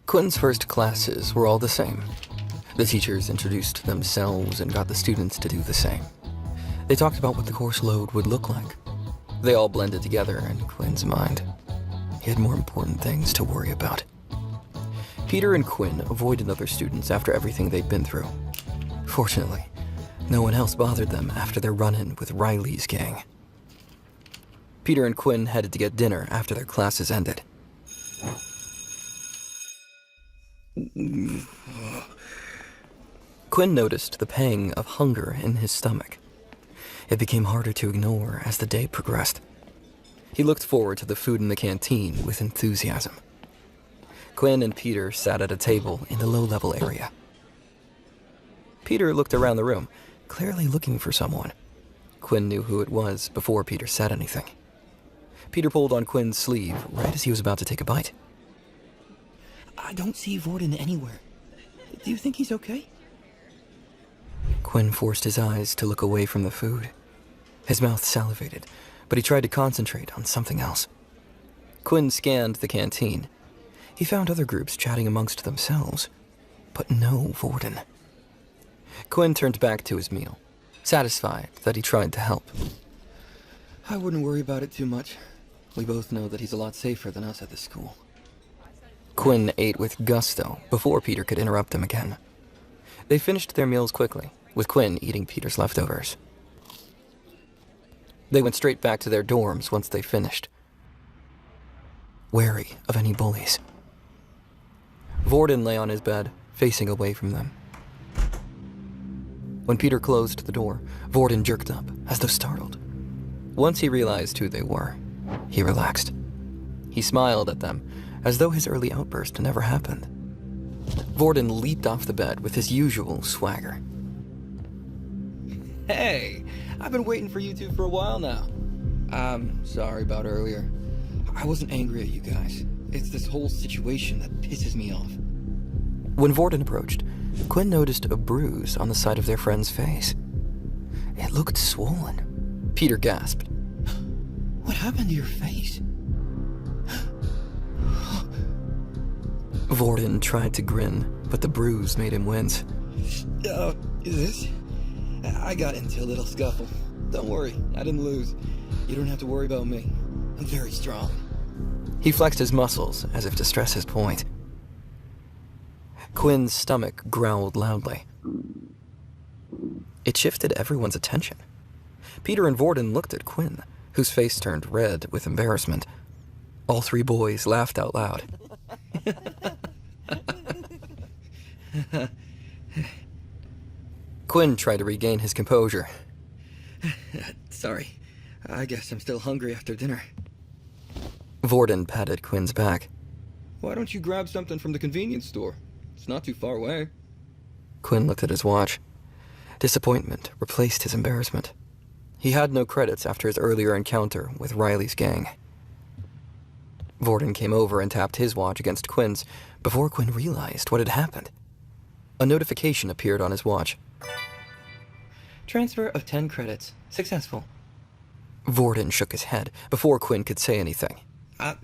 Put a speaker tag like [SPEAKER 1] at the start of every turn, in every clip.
[SPEAKER 1] Quinn's first classes were all the same. The teachers introduced themselves and got the students to do the same. They talked about what the course load would look like. They all blended together in Quinn's mind. He had more important things to worry about. Peter and Quinn avoided other students after everything they'd been through. Fortunately, no one else bothered them after their run-in with Riley's gang. Peter and Quinn headed to get dinner after their classes ended. Quinn noticed the pang of hunger in his stomach. It became harder to ignore as the day progressed. He looked forward to the food in the canteen with enthusiasm. Quinn and Peter sat at a table in the low-level area. Peter looked around the room, clearly looking for someone. Quinn knew who it was before Peter said anything. Peter pulled on Quinn's sleeve right as he was about to take a bite.
[SPEAKER 2] I don't see Vorden anywhere. Do you think he's okay?
[SPEAKER 1] Quinn forced his eyes to look away from the food. His mouth salivated, but he tried to concentrate on something else. Quinn scanned the canteen. He found other groups chatting amongst themselves, but no Vorden. Quinn turned back to his meal, satisfied that he tried to help.
[SPEAKER 2] I wouldn't worry about it too much. We both know that he's a lot safer than us at this school.
[SPEAKER 1] Quinn ate with gusto before Peter could interrupt him again. They finished their meals quickly, with Quinn eating Peter's leftovers. They went straight back to their dorms once they finished, wary of any bullies. Vorden lay on his bed, facing away from them. When Peter closed the door, Vorden jerked up, as though startled. Once he realized who they were, he relaxed. He smiled at them, as though his early outburst never happened. Vorden leaped off the bed with his usual swagger.
[SPEAKER 2] Hey, I've been waiting for you two for a while now. I'm sorry about earlier. I wasn't angry at you guys. It's this whole situation that pisses me off.
[SPEAKER 1] When Vorden approached, Quinn noticed a bruise on the side of their friend's face. It looked swollen. Peter gasped.
[SPEAKER 2] What happened to your face?
[SPEAKER 1] Vorden tried to grin, but the bruise made him wince.
[SPEAKER 2] Is this? I got into a little scuffle. Don't worry, I didn't lose. You don't have to worry about me. I'm very strong.
[SPEAKER 1] He flexed his muscles as if to stress his point. Quinn's stomach growled loudly. It shifted everyone's attention. Peter and Vorden looked at Quinn, whose face turned red with embarrassment. All three boys laughed out loud. Quinn tried to regain his composure.
[SPEAKER 2] Sorry. I guess I'm still hungry after dinner.
[SPEAKER 1] Vorden patted Quinn's back.
[SPEAKER 2] Why don't you grab something from the convenience store? It's not too far away.
[SPEAKER 1] Quinn looked at his watch. Disappointment replaced his embarrassment. He had no credits after his earlier encounter with Riley's gang. Vorden came over and tapped his watch against Quinn's before Quinn realized what had happened. A notification appeared on his watch.
[SPEAKER 2] Transfer of 10 credits. Successful.
[SPEAKER 1] Vorden shook his head before Quinn could say anything.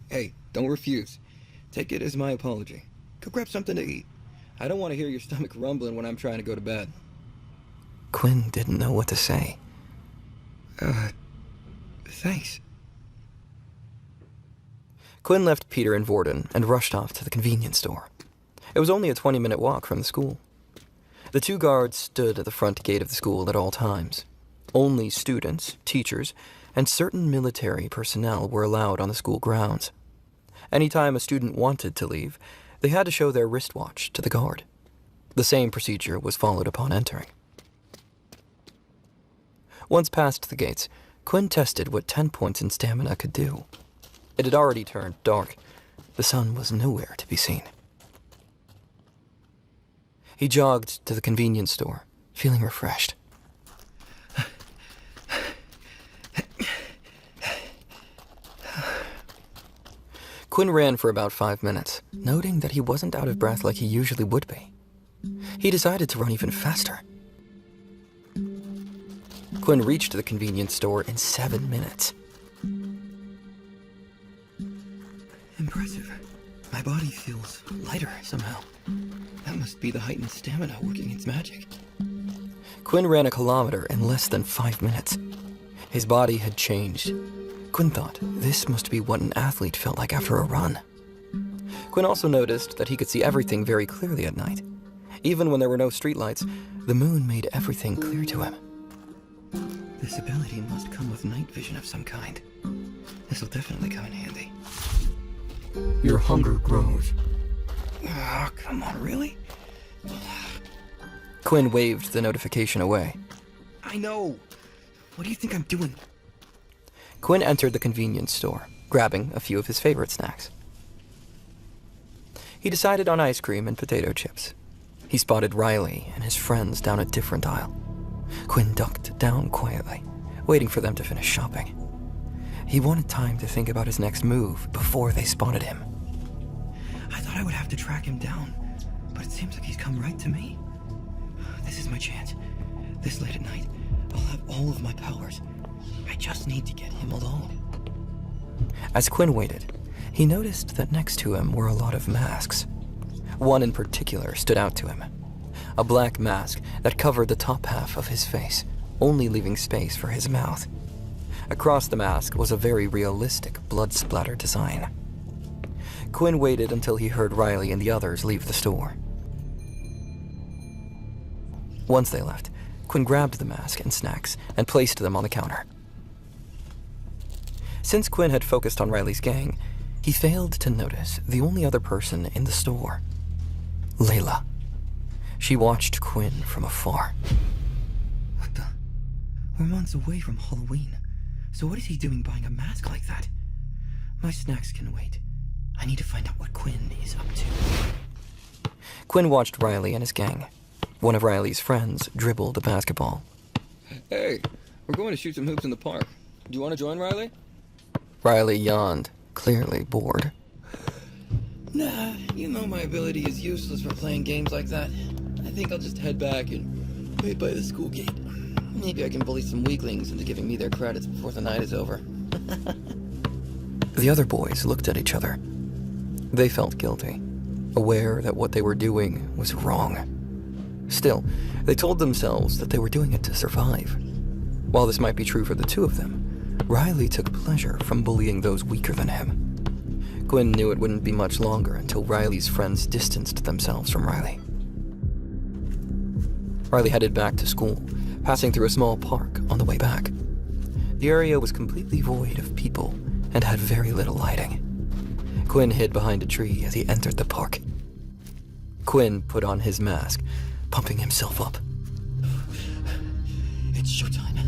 [SPEAKER 2] Hey, don't refuse. Take it as my apology. Go grab something to eat. I don't want to hear your stomach rumbling when I'm trying to go to bed.
[SPEAKER 1] Quinn didn't know what to say.
[SPEAKER 2] Thanks.
[SPEAKER 1] Quinn left Peter and Vorden and rushed off to the convenience store. It was only a 20-minute walk from the school. The two guards stood at the front gate of the school at all times. Only students, teachers, and certain military personnel were allowed on the school grounds. Anytime a student wanted to leave, they had to show their wristwatch to the guard. The same procedure was followed upon entering. Once past the gates, Quinn tested what 10 points in stamina could do. It had already turned dark. The sun was nowhere to be seen. He jogged to the convenience store, feeling refreshed. Quinn ran for about 5 minutes, noting that he wasn't out of breath like he usually would be. He decided to run even faster. Quinn reached the convenience store in 7 minutes.
[SPEAKER 2] Impressive. My body feels lighter somehow. That must be the heightened stamina working its magic.
[SPEAKER 1] Quinn ran a kilometer in less than 5 minutes. His body had changed. Quinn thought this must be what an athlete felt like after a run. Quinn also noticed that he could see everything very clearly at night. Even when there were no streetlights, the moon made everything clear to him.
[SPEAKER 2] This ability must come with night vision of some kind. This will definitely come in handy.
[SPEAKER 1] Your hunger grows.
[SPEAKER 2] Oh, come on, really?
[SPEAKER 1] Quinn waved the notification away.
[SPEAKER 2] I know. What do you think I'm doing?
[SPEAKER 1] Quinn entered the convenience store, grabbing a few of his favorite snacks. He decided on ice cream and potato chips. He spotted Riley and his friends down a different aisle. Quinn ducked down quietly, waiting for them to finish shopping. He wanted time to think about his next move before they spotted him.
[SPEAKER 2] I thought I would have to track him down, but it seems like he's come right to me. This is my chance. This late at night, I'll have all of my powers. I just need to get him alone.
[SPEAKER 1] As Quinn waited, he noticed that next to him were a lot of masks. One in particular stood out to him. A black mask that covered the top half of his face, only leaving space for his mouth. Across the mask was a very realistic blood-splattered design. Quinn waited until he heard Riley and the others leave the store. Once they left, Quinn grabbed the mask and snacks and placed them on the counter. Since Quinn had focused on Riley's gang, he failed to notice the only other person in the store. Layla. She watched Quinn from afar.
[SPEAKER 2] What the? We're months away from Halloween. So what is he doing buying a mask like that? My snacks can wait. I need to find out what Quinn is up to.
[SPEAKER 1] Quinn watched Riley and his gang. One of Riley's friends dribbled a basketball.
[SPEAKER 2] Hey, we're going to shoot some hoops in the park. Do you want to join, Riley?
[SPEAKER 1] Riley yawned, clearly bored.
[SPEAKER 2] Nah, you know my ability is useless for playing games like that. I think I'll just head back and wait by the school gate. Maybe I can bully some weaklings into giving me their credits before the night is over.
[SPEAKER 1] The other boys looked at each other. They felt guilty, aware that what they were doing was wrong. Still, they told themselves that they were doing it to survive. While this might be true for the two of them, Riley took pleasure from bullying those weaker than him. Quinn knew it wouldn't be much longer until Riley's friends distanced themselves from Riley. Riley headed back to school, passing through a small park on the way back. The area was completely void of people and had very little lighting. Quinn hid behind a tree as he entered the park. Quinn put on his mask, pumping himself up.
[SPEAKER 2] It's showtime.